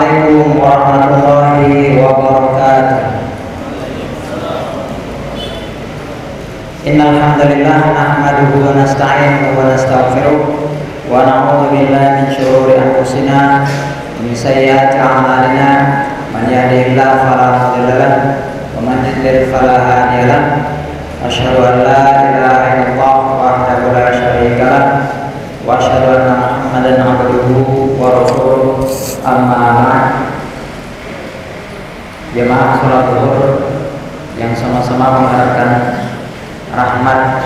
Assalamualaikum warahmatullahi wabarakatuh. Innal hamdalillah nahmaduhu wa nasta'inuhu wa nastaghfiruh wa na'udzu billahi min shururi anfusina wa min sayyiati a'malina. Man yahdihillahu fala mudilla lahu wa man yudlil fala hadiya lahu. Asyhadu an la ilaha illallah wahdahu la syarika lahu wa asyhadu anna Muhammadan abduhu wa rasuluh. Amma ba'd. Jemaah salat zuhur yang sama-sama mengharapkan rahmat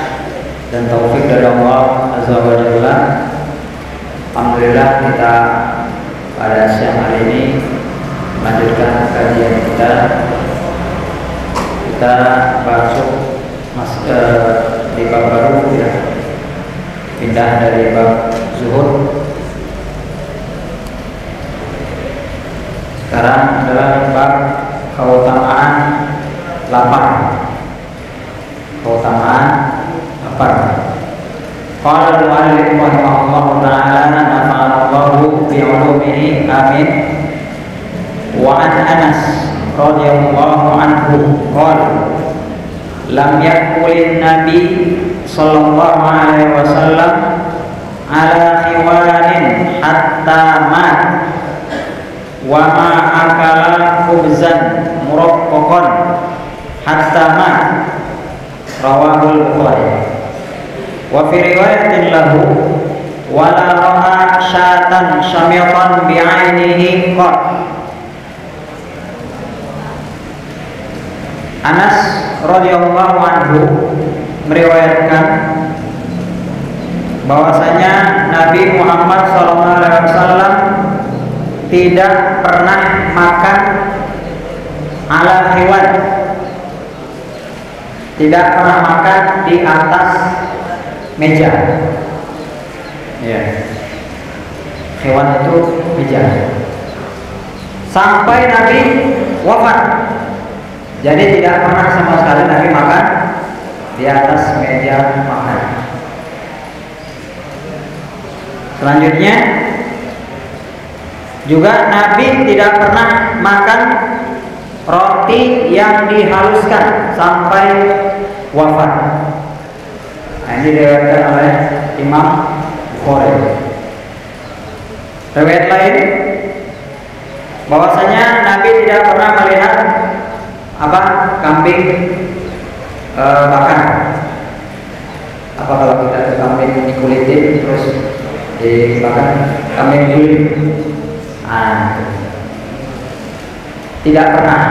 dan taufik dari Allah Azza wa Jalla. Alhamdulillah kita pada siang hari ini melanjutkan kajian kita. Kita masuk di bab baru ya. Pindah dari bab zuhur. Sekarang adalah bab keutamaan lapar. Keutamaan lapar. Qala al-mu'allif rahimahullahu ta'ala nafa'allahu bi'ulumihi amin. Wa an Anas radhiyallahu anhu qala lam yakulin nabi sallallahu alaihi wasallam ala khiwanin hatta mat wa ma akala khubzan muraqqaqan hatta mat. Rawahul Bukhari. Wa fi riwayatin lahu wala ra'a syatan syamiqan bi'ainihi qad. Anas radhiyallahu anhu meriwayatkan bahwasanya Nabi Muhammad SAW tidak pernah makan ala hewan, tidak pernah makan di atas meja. Ya. Hewan itu meja. Sampai Nabi wafat. Jadi tidak pernah sama sekali Nabi makan di atas meja makan. Selanjutnya juga Nabi tidak pernah makan roti yang dihaluskan sampai wafat. Nah, ini diriwayatkan oleh Imam Bukhari. Riwayat lain bahwasanya Nabi tidak pernah melihat kambing bakar. Apa kalau kita ke kambing dikulitin terus dibakar, kambing guling? Tidak pernah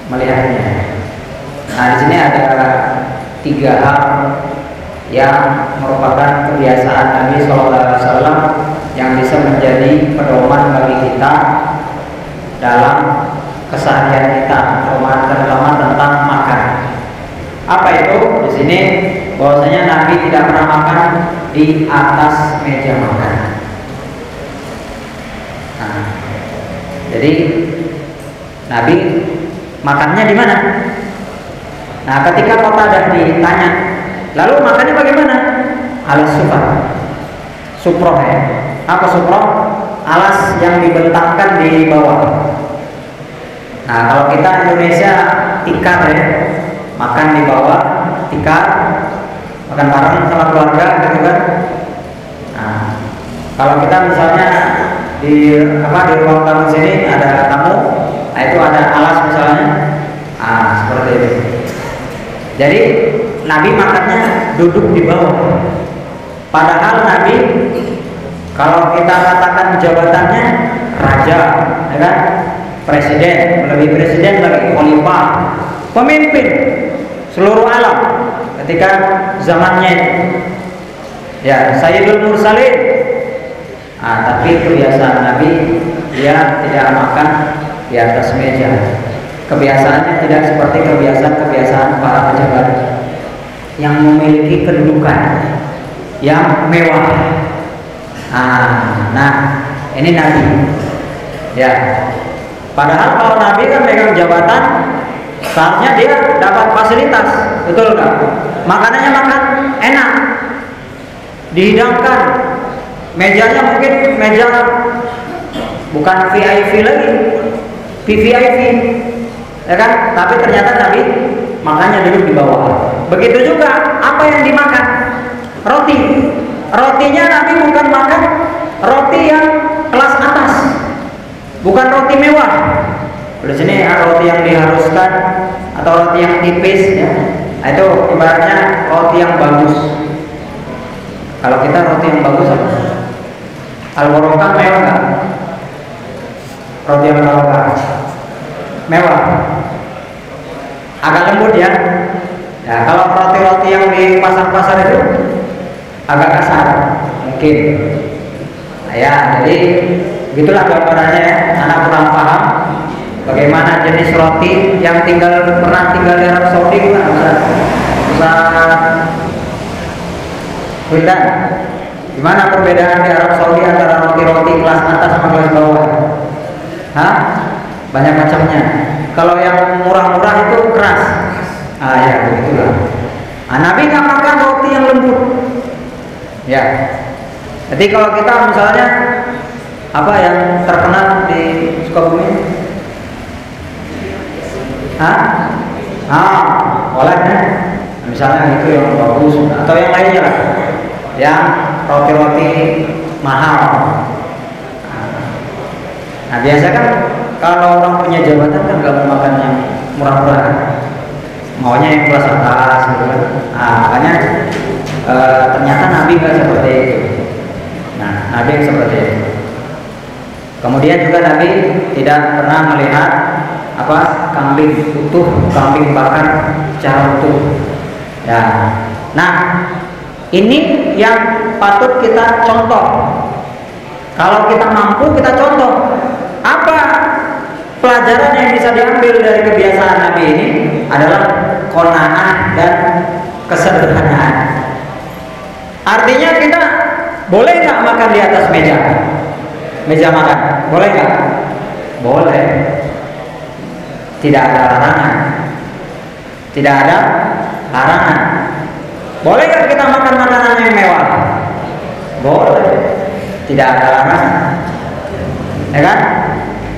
melihatnya. Nah, di sini ada 3 hal yang merupakan kebiasaan Nabi SAW yang bisa menjadi pedoman bagi kita dalam keseharian kita, terutama tentang makan. Apa itu? Di sini bahwasanya Nabi tidak pernah makan di atas meja makan. Nah, jadi Nabi makannya di mana? Nah, ketika Qatadah ditanya, lalu makannya bagaimana? Alas suproh ya. Apa suproh? Alas yang dibentangkan di bawah. Nah, kalau kita Indonesia tikar ya, makan di bawah tikar, makan bareng sama keluarga gitu kan. Nah, kalau kita misalnya di ruang tamu sini ada tamu, nah itu ada alas misalnya, seperti itu. Jadi Nabi makannya duduk di bawah. Padahal Nabi kalau kita katakan jabatannya raja, ya kan? Presiden, lebih presiden lagi, khalifah, pemimpin seluruh alam ketika zamannya ya Sayyidul Mursalin. Tapi kebiasaan Nabi dia tidak makan di atas meja. Kebiasaannya tidak seperti kebiasaan para pejabat yang memiliki kedudukan yang mewah. Nah, ini Nabi ya. Padahal kalau Nabi kan megang jabatan, seharusnya dia dapat fasilitas, betul kan? Makanannya makan enak, dihidangkan, mejanya mungkin meja bukan VIP lagi, VVIP, ya kan? Tapi ternyata Nabi makannya duduk di bawah. Begitu juga apa yang dimakan, roti. Rotinya Nabi bukan makan roti yang kelas atas, bukan roti mewah. Di sini roti yang diharuskan atau roti yang tipis, ya. Nah, itu ibaratnya roti yang bagus. Kalau kita roti yang bagus apa? Al-Barokah mewah nggak? Roti Al-Barokah mewah, agak lembut ya. Ya, kalau roti-roti yang di pasar-pasar itu agak kasar mungkin. Nah, ya, jadi begitulah gambarannya ya. Anak kurang paham bagaimana jenis roti yang pernah tinggal di Arab Saudi, gimana Ustaz? Gimana perbedaan di Arab Saudi antara roti-roti kelas atas sama kelas bawah? Hah? Banyak macamnya. Kalau yang murah-murah itu keras. Ah ya, begitulah. Nabi nggak makan roti yang lembut. Ya. Jadi kalau kita misalnya apa yang terkenal di Sukabumi? Oleh ya. Misalnya itu yang bagus atau yang lainnya lah. Yang roti-roti mahal. Nah, biasa kan kalau orang punya jabatan kan nggak mau makan yang murah-murah, maunya yang kelas atas gitu kan. Makanya ternyata Nabi nggak seperti itu. Nah, Nabi yang seperti itu. Kemudian juga Nabi tidak pernah melihat kambing utuh, kambing bakar secara utuh. Ya. Nah, ini yang patut kita contoh. Kalau kita mampu, kita contoh. Apa pelajaran yang bisa diambil dari kebiasaan Nabi ini adalah qanaah dan kesederhanaan. Artinya kita boleh nggak makan di atas meja makan? Boleh nggak? Boleh. Tidak ada larangan. Tidak ada larangan. Boleh nggak kita makan makanan yang mewah? Boleh. Tidak ada larangan. Ya kan?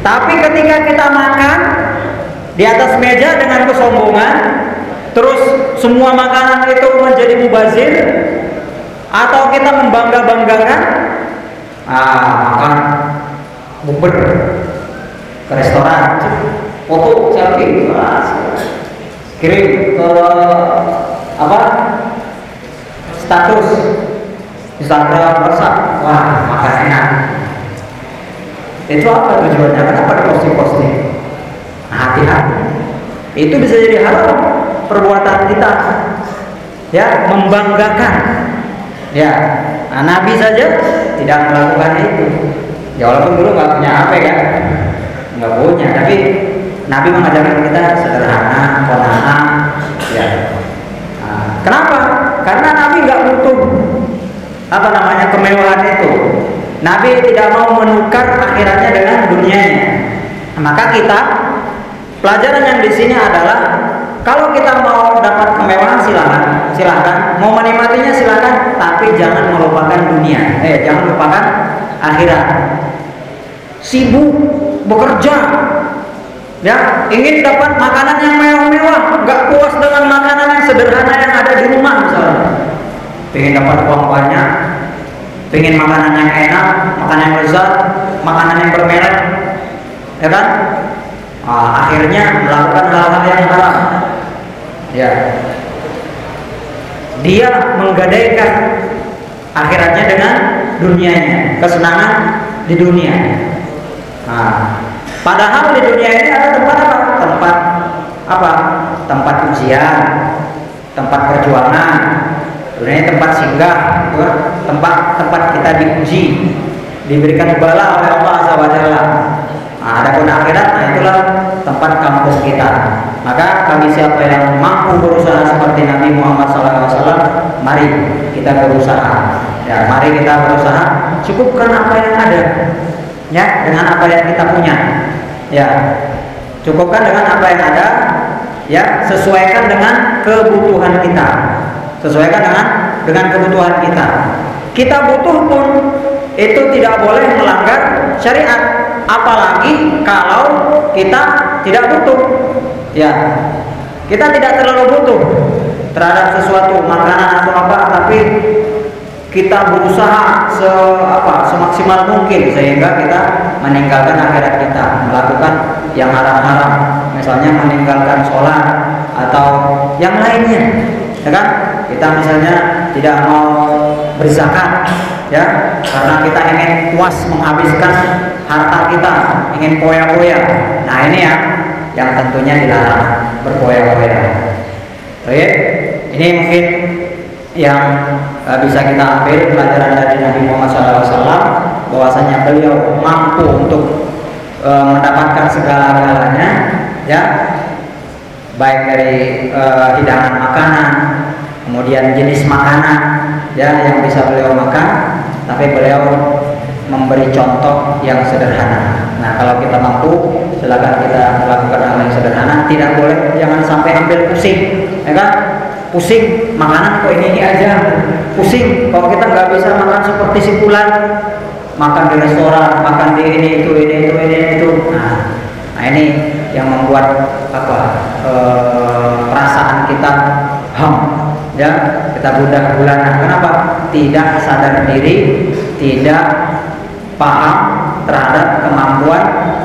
Tapi ketika kita makan di atas meja dengan kesombongan, terus semua makanan itu menjadi mubazir, atau kita membangga-banggakan, makan bubur ke restoran, foto selfie, kirim ke status Instagram, WhatsApp, wah makan enak. Itu apa tujuannya? Kenapa diposting-posting? Hati-hati. Itu bisa jadi haram perbuatan kita. Ya, membanggakan. Ya, Nabi saja tidak melakukan itu. Ya walaupun dulu nggak punya HP kan, nggak punya. Tapi Nabi mengajarkan kita sederhana, qanaah. Ya. Kenapa? Karena Nabi nggak butuh kemewahan itu. Nabi tidak mau menukar akhiratnya dengan dunianya. Maka kita pelajaran yang di sini adalah kalau kita mau dapat kemewahan silahkan, mau menikmatinya silahkan, tapi jangan melupakan dunia. Jangan lupakan akhirat. Sibuk bekerja, ya ingin dapat makanan yang mewah-mewah, nggak puas dengan makanan yang sederhana yang ada di rumah misalnya. Pengen dapat uang banyak, pengen makanan yang enak, makanan yang lezat, makanan yang bermerek, ya kan? Akhirnya melakukan hal-hal yang haram. Ya, dia menggadaikan akhiratnya dengan dunianya, kesenangan di dunia. Padahal di dunia ini ada tempat apa? Tempat ujian, tempat perjuangan. Dunia tempat singgah, tempat kita diuji, diberikan bala oleh Allah Azza wa Jalla. Adapun akhirat, itulah tempat kampus kita. Maka kami siapa yang mampu berusaha seperti Nabi Muhammad SAW, mari kita berusaha. Ya, mari kita berusaha. Cukupkan apa yang ada, ya, dengan apa yang kita punya. Ya, cukupkan dengan apa yang ada. Ya, sesuaikan dengan kebutuhan kita. Sesuaikan dengan kebutuhan kita. Kita butuh pun itu tidak boleh melanggar syariat. apalagi kalau kita tidak butuh. Ya, kita tidak terlalu butuh terhadap sesuatu makanan atau apa, tapi kita berusaha semaksimal mungkin sehingga kita meninggalkan akhirat kita, melakukan yang haram-haram, misalnya meninggalkan sholat atau yang lainnya, ya kan? Kita misalnya tidak mau berzakat, ya, karena kita ingin puas menghabiskan harta kita, ingin poya-poya. Nah ini yang tentunya dilarang berpoya-poya. Oke, ini mungkin yang bisa kita ambil pelajaran dari Nabi Muhammad SAW, bahwasanya beliau mampu untuk mendapatkan segala-galanya, ya, baik dari hidangan makanan, kemudian jenis makanan, ya, yang bisa beliau makan, tapi beliau memberi contoh yang sederhana. Nah, kalau kita mampu, silakan kita melakukan hal yang sederhana. Tidak boleh, jangan sampai ambil pusing, ya kan? Pusing makanan kok ini aja, pusing kalau kita nggak bisa makan seperti si fulan, makan di restoran, makan di ini itu. Nah ini yang membuat perasaan kita ya, kita gundah gulana. Kenapa? Tidak sadar diri, tidak paham terhadap kemampuan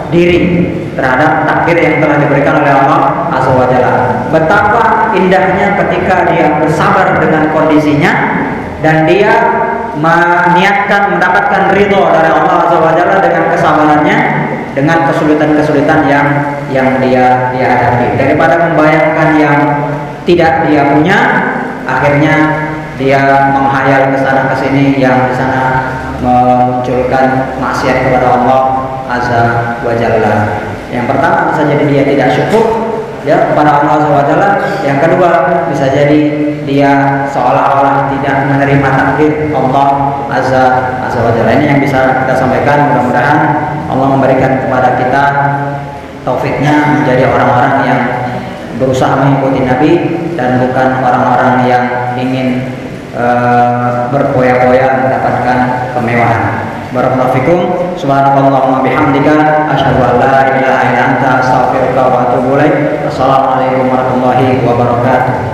diri, terhadap takdir yang telah diberikan oleh Allah Azza wa Jalla. Betapa indahnya ketika dia bersabar dengan kondisinya dan dia meniatkan mendapatkan ridho dari Allah Azza wa Jalla dengan kesabarannya, dengan kesulitan-kesulitan yang dia hadapi, daripada membayangkan yang tidak dia punya, akhirnya dia menghayal ke sana ke sini yang di sana memunculkan maksiat kepada Allah Azza wa Jalla. Yang pertama, bisa jadi dia tidak syukur, ya, kepada Allah Azza wa Jalla. Yang kedua, bisa jadi dia seolah-olah tidak menerima takdir Allah Azza wa Jalla. Ini yang bisa kita sampaikan. Mudah-mudahan Allah memberikan kepada kita taufiknya menjadi orang-orang yang berusaha mengikuti Nabi dan bukan orang-orang yang ingin berpoya-poya mendapatkan kemewahan. Barakallahu fikum. Subhanallahumma bihamdika asyhadu an la ilaha illa anta astaghfiruka wa atubu ilaik. Assalamualaikum warahmatullahi wabarakatuh.